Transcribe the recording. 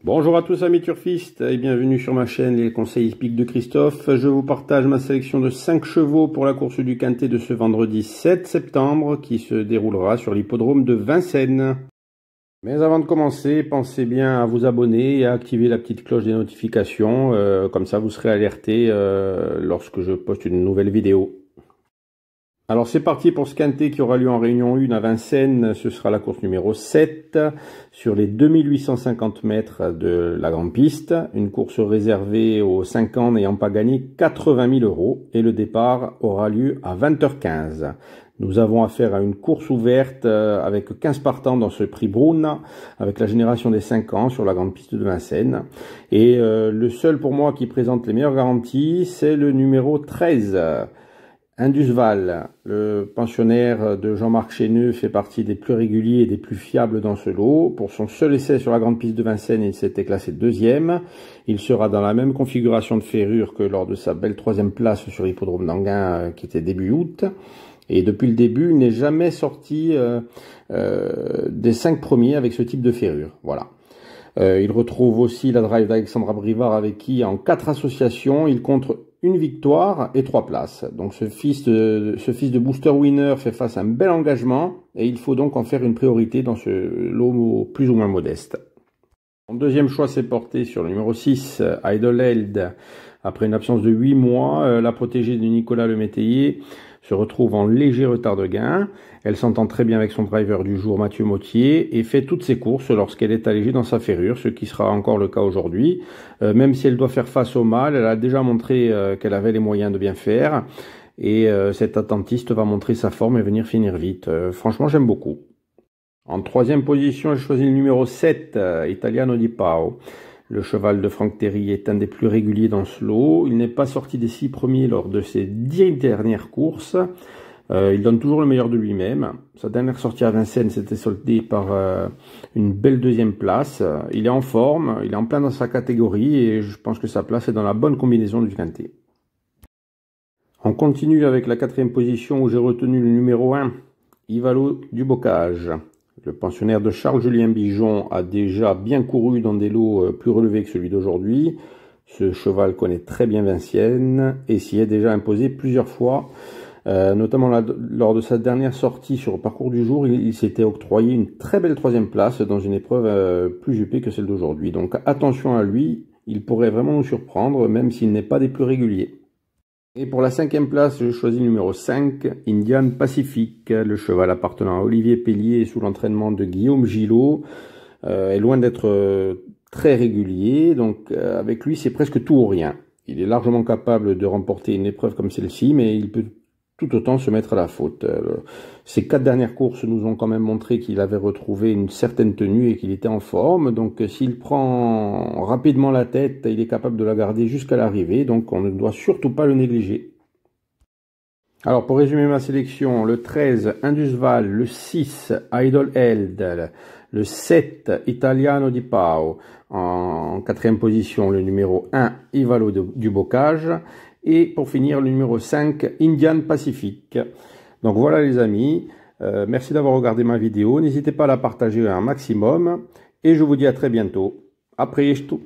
Bonjour à tous amis turfistes et bienvenue sur ma chaîne Les Conseils hippiques de Christophe. Je vous partage ma sélection de 5 chevaux pour la course du Quintet de ce vendredi 7 septembre qui se déroulera sur l'hippodrome de Vincennes. Mais avant de commencer, pensez bien à vous abonner et à activer la petite cloche des notifications, comme ça vous serez alerté lorsque je poste une nouvelle vidéo. Alors c'est parti pour ce Quintet qui aura lieu en Réunion 1 à Vincennes. Ce sera la course numéro 7 sur les 2850 mètres de la grande piste. Une course réservée aux 5 ans n'ayant pas gagné 80 000 € et le départ aura lieu à 20h15. Nous avons affaire à une course ouverte avec 15 partants dans ce prix Brune, avec la génération des 5 ans sur la grande piste de Vincennes. Et le seul pour moi qui présente les meilleures garanties, c'est le numéro 13. Indusval, le pensionnaire de Jean-Marc Chéneux, fait partie des plus réguliers et des plus fiables dans ce lot. Pour son seul essai sur la grande piste de Vincennes, il s'était classé deuxième. Il sera dans la même configuration de ferrure que lors de sa belle troisième place sur l'hippodrome d'Anguin qui était début août. Et depuis le début, il n'est jamais sorti des 5 premiers avec ce type de ferrure. Voilà. Il retrouve aussi la drive d'Alexandra Brivard avec qui, en 4 associations, il compte une victoire et 3 places. Donc ce fils de booster winner fait face à un bel engagement et il faut donc en faire une priorité dans ce lot plus ou moins modeste. Mon deuxième choix s'est porté sur le numéro 6, Idle Held. Après une absence de 8 mois, la protégée de Nicolas Lemétayer se retrouve en léger retard de gain. Elle s'entend très bien avec son driver du jour, Mathieu Mottier, et fait toutes ses courses lorsqu'elle est allégée dans sa ferrure, ce qui sera encore le cas aujourd'hui. Même si elle doit faire face au mal, elle a déjà montré qu'elle avait les moyens de bien faire. Et cette attentiste va montrer sa forme et venir finir vite. Franchement, j'aime beaucoup. En troisième position, j'ai choisi le numéro 7, Italiano di Pao. Le cheval de Franck Terry est un des plus réguliers dans ce lot. Il n'est pas sorti des 6 premiers lors de ses 10 dernières courses. Il donne toujours le meilleur de lui-même. Sa dernière sortie à Vincennes s'était soldée par une belle deuxième place. Il est en forme, il est en plein dans sa catégorie et je pense que sa place est dans la bonne combinaison du Quintet. On continue avec la 4e position où j'ai retenu le numéro 1, Ivalo du Bocage. Le pensionnaire de Charles-Julien Bijon a déjà bien couru dans des lots plus relevés que celui d'aujourd'hui. Ce cheval connaît très bien Vincennes et s'y est déjà imposé plusieurs fois. Notamment lors de sa dernière sortie sur le parcours du jour, il s'était octroyé une très belle 3e place dans une épreuve plus jupée que celle d'aujourd'hui. Donc attention à lui, il pourrait vraiment nous surprendre, même s'il n'est pas des plus réguliers. Et pour la 5e place, je choisis le numéro 5, Indian Pacific. Le cheval appartenant à Olivier Pellier sous l'entraînement de Guillaume Gillot est loin d'être très régulier. Donc avec lui, c'est presque tout ou rien. Il est largement capable de remporter une épreuve comme celle-ci, mais il peut tout autant se mettre à la faute. Ces 4 dernières courses nous ont quand même montré qu'il avait retrouvé une certaine tenue et qu'il était en forme. Donc s'il prend rapidement la tête, il est capable de la garder jusqu'à l'arrivée. Donc on ne doit surtout pas le négliger. Alors pour résumer ma sélection, le 13, Indusval, le 6, Idle Held, le 7, Italiano di Pao, en 4e position le numéro 1, Ivalo du Bocage, et pour finir le numéro 5, Indian Pacific. Donc voilà les amis, merci d'avoir regardé ma vidéo, n'hésitez pas à la partager un maximum, et je vous dis à très bientôt. A presto!